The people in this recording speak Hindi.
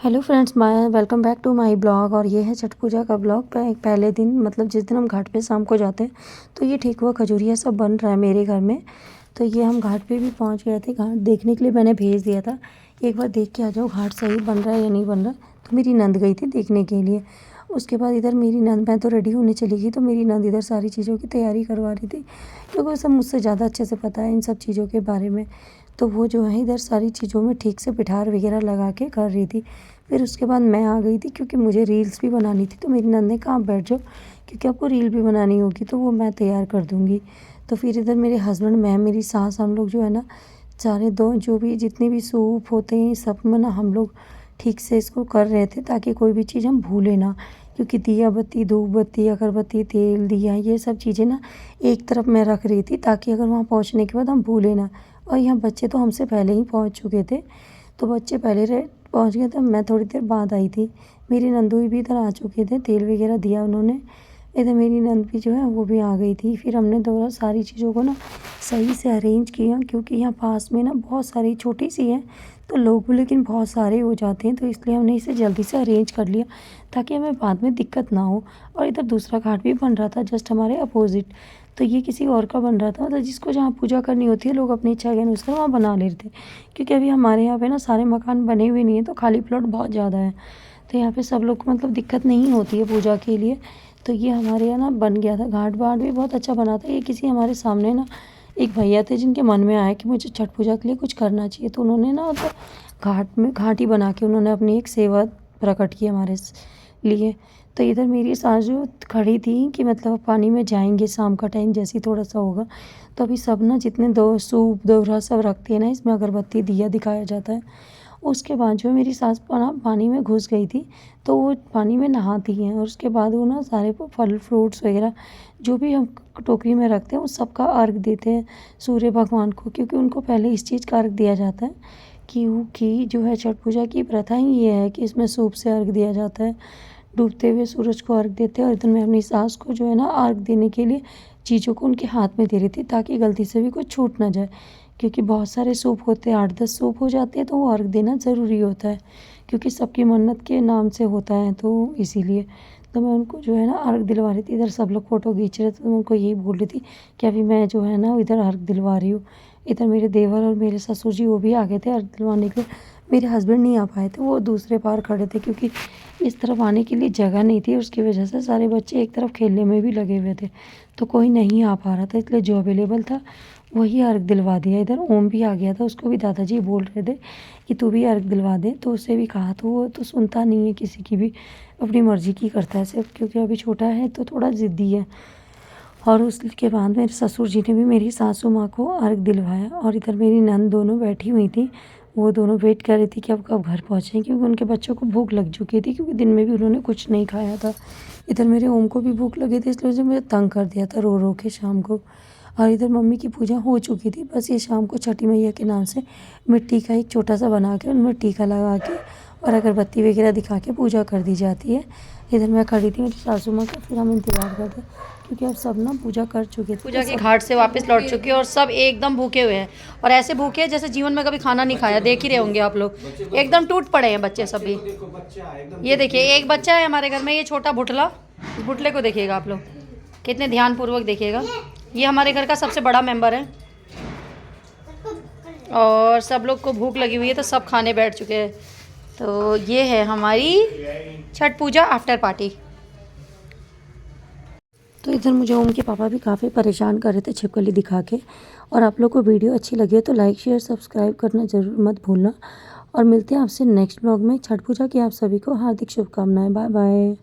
Hello friends, my welcome back to my blog. और ये है छठ पूजा का ब्लॉग। पहले दिन मतलब जिस दिन हम घाट पे शाम को जाते हैं तो ये ठीक हुआ खजूरिया सब बन रहा है मेरे घर में। तो ये हम घाट पे भी पहुंच गए थे। घाट देखने के लिए मैंने भेज दिया था, एक बार देख के आ जाओ घाट सही बन रहा है या नहीं बन रहा। तो मेरी नंद गई थी देखने के लिए। उसके बाद इधर मेरी नंद, मैं तो रेडी होने चली गई, तो मेरी नंद इधर सारी चीज़ों की तैयारी करवा रही थी, क्योंकि वो सब मुझसे ज़्यादा अच्छे से पता है इन सब चीज़ों के बारे में। तो वो जो है इधर सारी चीज़ों में ठीक से पिठार वगैरह लगा के कर रही थी। फिर उसके बाद मैं आ गई थी, क्योंकि मुझे रील्स भी बनानी थी। तो मेरी नंद ने कहा बैठ जाओ, क्योंकि आपको रील भी बनानी होगी तो वो मैं तैयार कर दूँगी। तो फिर इधर मेरे हस्बैंड, मैं, मेरी सास, हम लोग जो है ना सारे दो जो भी जितने भी सूप होते हैं सब में ना हम लोग ठीक से इसको कर रहे थे, ताकि कोई भी चीज़ हम भूलें ना। क्योंकि दिया बत्ती, धूप बत्ती, अगरबत्ती, तेल, दिया, ये सब चीज़ें ना एक तरफ मैं रख रही थी, ताकि अगर वहाँ पहुँचने के बाद हम भूलें ना। और यहाँ बच्चे तो हमसे पहले ही पहुँच चुके थे, तो बच्चे पहले पहुँच गए थे, मैं थोड़ी देर बाद आई थी। मेरी नंदू भी इधर आ चुके थे, तेल वगैरह दिया उन्होंने। इधर मेरी नंद भी जो है वो भी आ गई थी। फिर हमने दोबारा सारी चीज़ों को ना सही से अरेंज किया, क्योंकि यहाँ पास में ना बहुत सारी, छोटी सी है तो लोग लेकिन बहुत सारे हो जाते हैं, तो इसलिए हमने इसे जल्दी से अरेंज कर लिया, ताकि हमें बाद में दिक्कत ना हो। और इधर दूसरा घाट भी बन रहा था जस्ट हमारे अपोजिट। तो ये किसी और का बन रहा था, मतलब जिसको जहाँ पूजा करनी होती है लोग अपनी इच्छा के अनुसार वहाँ बना ले रहे थे। क्योंकि अभी हमारे यहाँ पे ना सारे मकान बने हुए नहीं है, तो खाली प्लॉट बहुत ज़्यादा है, तो यहाँ पे सब लोग को मतलब दिक्कत नहीं होती है पूजा के लिए। तो ये हमारे यहाँ ना बन गया था। घाट बाट भी बहुत अच्छा बना था। ये किसी हमारे सामने ना एक भैया थे, जिनके मन में आया कि मुझे छठ पूजा के लिए कुछ करना चाहिए, तो उन्होंने ना मतलब घाट में घाट ही बना के उन्होंने अपनी एक सेवा प्रकट की हमारे लिए। तो इधर मेरी सास जो खड़ी थी कि मतलब पानी में जाएंगे शाम का टाइम जैसे ही थोड़ा सा होगा, तो अभी सब ना जितने दो सूप दोहरा सब रखते हैं ना, इसमें अगरबत्ती दिया दिखाया जाता है। उसके बाद जो मेरी सास पानी में घुस गई थी, तो वो पानी में नहाती हैं, और उसके बाद वो ना सारे फल फ्रूट्स वगैरह जो भी हम टोकरी में रखते हैं उस सब का अर्घ देते हैं सूर्य भगवान को, क्योंकि उनको पहले इस चीज़ का अर्घ दिया जाता है। क्योंकि जो है छठ पूजा की प्रथा ही ये है कि इसमें सूप से अर्घ दिया जाता है, डूबते हुए सूरज को अर्घ देते हैं। और इधर मैं अपनी सास को जो है ना अर्घ देने के लिए चीज़ों को उनके हाथ में दे रही थी, ताकि गलती से भी कुछ छूट ना जाए। क्योंकि बहुत सारे सूप होते हैं, 8-10 सूप हो जाते हैं, तो वो अर्घ देना ज़रूरी होता है, क्योंकि सबकी मन्नत के नाम से होता है, तो इसीलिए। तो मैं उनको जो है ना अर्घ दिलवा रही थी। इधर सब लोग फ़ोटो खींच रहे थे, तो मैं उनको यही बोल रही थी कि अभी मैं जो है ना इधर अर्घ दिलवा रही हूँ। इधर मेरे देवर और मेरे ससुर जी वो भी आ गए थे अर्घ दिलवाने के लिए। मेरे हस्बैंड नहीं आ पाए थे, वो दूसरे पार खड़े थे, क्योंकि इस तरफ आने के लिए जगह नहीं थी। उसकी वजह से सारे बच्चे एक तरफ खेलने में भी लगे हुए थे, तो कोई नहीं आ पा रहा था, इसलिए जो अवेलेबल था वही अर्घ दिलवा दिया। इधर ओम भी आ गया था, उसको भी दादाजी बोल रहे थे कि तू भी अर्घ दिलवा दे, तो उससे भी कहा, तो वो तो सुनता नहीं है किसी की भी, अपनी मर्ज़ी की करता है सिर्फ, क्योंकि अभी छोटा है तो थोड़ा ज़िद्दी है। और उसके बाद मेरे ससुर जी ने भी मेरी सासू माँ को अर्घ दिलवाया। और इधर मेरी नंद दोनों बैठी हुई थी, वो दोनों वेट कर रही थी कि अब कब घर पहुँचें, क्योंकि उनके बच्चों को भूख लग चुकी थी, क्योंकि दिन में भी उन्होंने कुछ नहीं खाया था। इधर मेरे ओम को भी भूख लगी थी, इसलिए उसने मुझे तंग कर दिया था रो रो के शाम को। और इधर मम्मी की पूजा हो चुकी थी, बस ये शाम को छठी मैया के नाम से मिट्टी का एक छोटा सा बना के उनमें टीका लगा के और अगरबत्ती वगैरह दिखा के पूजा कर दी जाती है। इधर मैं खड़ी थी मेरी सासू माँ का, फिर हम इंतज़ार करते, क्योंकि अब सब ना पूजा कर चुके थे। पूजा के घाट से वापस लौट चुके हैं और सब एकदम भूखे हुए हैं, और ऐसे भूखे हैं जैसे जीवन में कभी खाना नहीं खाया। देख ही रहे होंगे आप लोग, एकदम टूट पड़े हैं बच्चे सभी। ये देखिए एक बच्चा है हमारे घर में, ये छोटा भुटला, इस भुटले को देखिएगा आप लोग, कितने ध्यानपूर्वक देखिएगा। ये हमारे घर का सबसे बड़ा मेंबर है, और सब लोग को भूख लगी हुई है तो सब खाने बैठ चुके हैं। तो ये है हमारी छठ पूजा आफ्टर पार्टी। तो इधर मुझे ओम के पापा भी काफ़ी परेशान कर रहे थे छिपकली दिखा के। और आप लोग को वीडियो अच्छी लगी है तो लाइक शेयर सब्सक्राइब करना ज़रूर मत भूलना। और मिलते हैं आपसे नेक्स्ट ब्लॉग में। छठ पूजा की आप सभी को हार्दिक शुभकामनाएं। Bye bye.